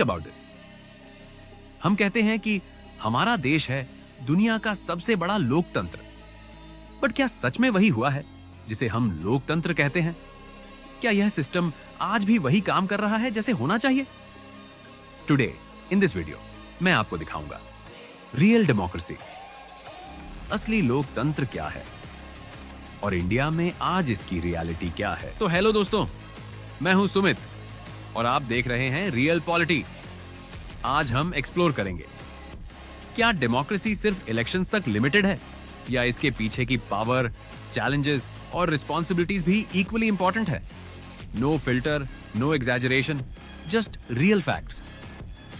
Think about this. हम कहते हैं कि हमारा देश है दुनिया का सबसे बड़ा लोकतंत्र, बट क्या सच में वही हुआ है जिसे हम लोकतंत्र कहते हैं? क्या यह सिस्टम आज भी वही काम कर रहा है जैसे होना चाहिए? टुडे इन दिस वीडियो मैं आपको दिखाऊंगा रियल डेमोक्रेसी, असली लोकतंत्र क्या है और इंडिया में आज इसकी रियलिटी क्या है। तो हेलो दोस्तों, मैं हूं सुमित और आप देख रहे हैं रियल पॉलिटी। आज हम एक्सप्लोर करेंगे क्या डेमोक्रेसी सिर्फ इलेक्शंस तक लिमिटेड है या इसके पीछे की पावर, चैलेंजेस और रिस्पॉन्सिबिलिटीज भी इक्वली इंपॉर्टेंट है। No filter, no exaggeration, just real facts.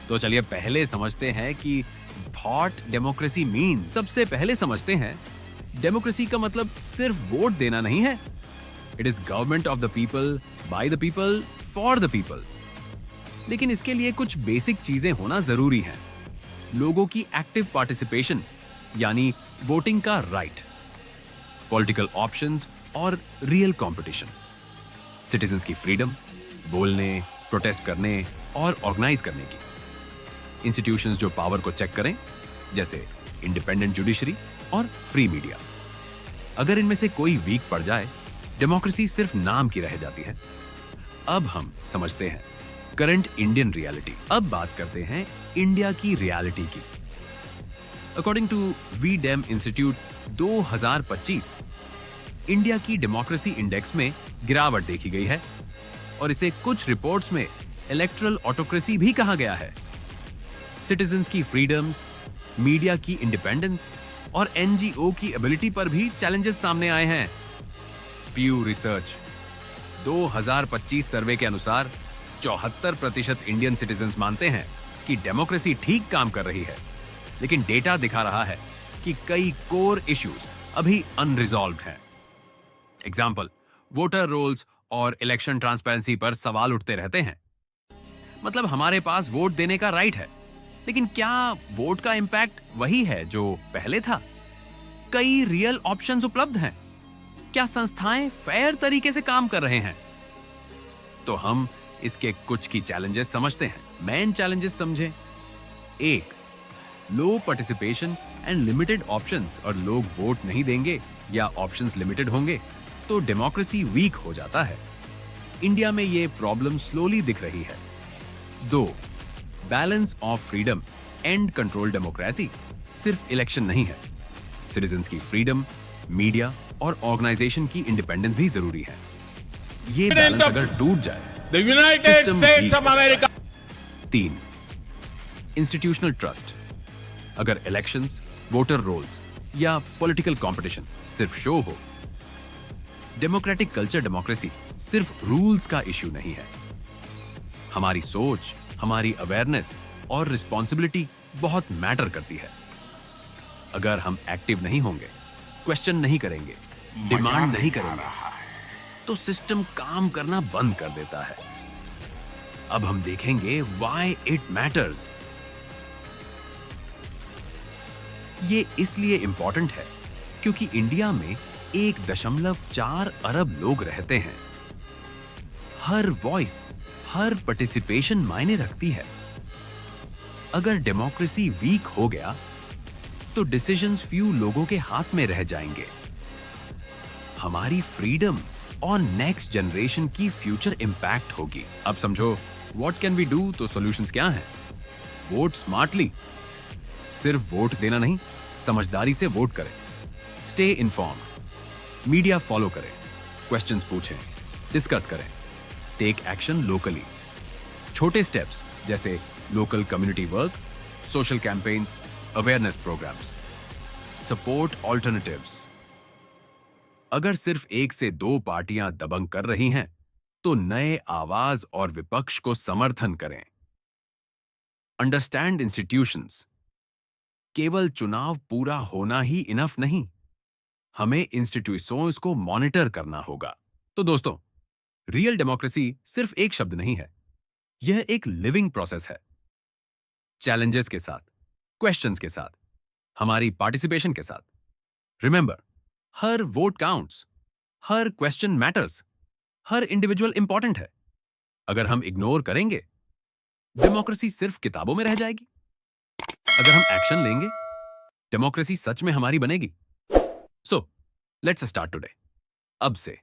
तो चलिए पहले समझते हैं कि व्हाट डेमोक्रेसी मीन। सबसे पहले समझते हैं डेमोक्रेसी का मतलब सिर्फ वोट देना नहीं है। It is government of the people, by the people, for the people. लेकिन इसके लिए कुछ बेसिक चीजें होना जरूरी हैं। लोगों की एक्टिव पार्टिसिपेशन यानी वोटिंग का राइट, पॉलिटिकल ऑप्शंस और रियल कंपटीशन, सिटीजंस की फ्रीडम, बोलने, प्रोटेस्ट करने और ऑर्गेनाइज करने की, इंस्टीट्यूशंस जो पावर को चेक करें जैसे इंडिपेंडेंट जुडिशरी और फ्री मीडिया। अगर इनमें से कोई वीक पड़ जाए, डेमोक्रेसी सिर्फ नाम की रह जाती है। अब हम समझते हैं करंट इंडियन रियलिटी। अब बात करते हैं इंडिया की रियलिटी की। According to V Dem institute 2025 India की डेमोक्रेसी इंडेक्स में गिरावट देखी गई है और इसे कुछ रिपोर्ट्स में इलेक्टरल ऑटोक्रेसी भी कहा गया है। सिटीजंस की फ्रीडम्स, मीडिया की इंडिपेंडेंस और एनजीओ की एबिलिटी पर भी चैलेंजेस सामने आए हैं। प्यू रिसर्च 2025 सर्वे के अनुसार 74% इंडियन सिटीजंस मानते हैं कि डेमोक्रेसी ठीक काम कर रही है, लेकिन डेटा दिखा रहा है कि कई कोर इश्यूज अभी अनरिजॉल्व्ड हैं। एग्जाम्पल, वोटर रोल्स और इलेक्शन ट्रांसपेरेंसी पर सवाल उठते रहते हैं। मतलब हमारे पास वोट देने का राइट है, लेकिन क्या वोट का इंपैक्ट वही है जो पहले था? कई रियल ऑप्शंस उपलब्ध हैं। क्या संस्थाएं फेयर तरीके से काम कर रहे हैं? तो हम इसके कुछ की चैलेंजेस समझते हैं। मेन चैलेंजेस समझें। 1, लो पार्टिसिपेशन एंड लिमिटेड ऑप्शंस। और लोग वोट नहीं देंगे या ऑप्शंस लिमिटेड होंगे तो डेमोक्रेसी वीक हो जाता है। इंडिया में ये प्रॉब्लम स्लोली दिख रही है। 2, balance of freedom and control democracy. सिर्फ इलेक्शन नहीं है, सिटीजंस की फ्रीडम, मीडिया और ऑर्गेनाइजेशन की इंडिपेंडेंस भी जरूरी है। ये बैलेंस अगर टूट जाए, सिस्टम वीक हो जाता है। 3, इंस्टीट्यूशनल ट्रस्ट। अगर इलेक्शंस, वोटर रोल्स या पॉलिटिकल कंपटीशन सिर्फ शो हो, डेमोक्रेटिक कल्चर डेमोक्रेसी सिर्फ रूल्स का इश्यू नहीं है। हमारी सोच, हमारी अवेयरनेस और रिस्पॉन्सिबिलिटी बहुत मैटर करती है। अगर हम एक्टिव नहीं होंगे, क्वेश्चन नहीं करेंगे, डिमांड नहीं करेंगे, तो सिस्टम काम करना बंद कर देता है। अब हम देखेंगे व्हाई इट मैटर्स। ये इसलिए इंपॉर्टेंट है क्योंकि इंडिया में 1.4 अरब लोग रहते हैं। हर वॉइस, हर पार्टिसिपेशन मायने रखती है। अगर डेमोक्रेसी वीक हो गया तो डिसीजंस फ्यू लोगों के हाथ में रह जाएंगे। हमारी फ्रीडम और नेक्स्ट जनरेशन की फ्यूचर इंपैक्ट होगी। अब समझो व्हाट कैन वी डू। तो सॉल्यूशंस क्या हैं? Vote smartly. सिर्फ वोट देना नहीं, समझदारी से वोट करें। Stay informed. मीडिया फॉलो करें, क्वेश्चंस पूछें, डिस्कस करें। Take action locally. छोटे स्टेप्स जैसे local community work, social campaigns, awareness programmes. Support alternatives. अगर सिर्फ 1 से 2 पार्टियां दबंग कर रही हैं, तो नए आवाज और विपक्ष को समर्थन करें। Understand institutions. केवल चुनाव पूरा होना ही इनफ नहीं, हमें इंस्टीट्यूशंस को मॉनिटर करना होगा। तो दोस्तों, रियल डेमोक्रेसी सिर्फ एक शब्द नहीं है, यह एक लिविंग प्रोसेस है। चैलेंजेस के साथ, क्वेश्चंस के साथ, हमारी पार्टिसिपेशन के साथ। रिमेंबर, हर वोट काउंट्स, हर क्वेश्चन मैटर्स, हर इंडिविजुअल इंपॉर्टेंट है। अगर हम इग्नोर करेंगे डेमोक्रेसी सिर्फ किताबों में रह जाएगी? अगर हम एक्शन लेंगे, डेमोक्रेसी सच में हमारी बनेगी। सो लेट्स स्टार्ट टुडे, अब से।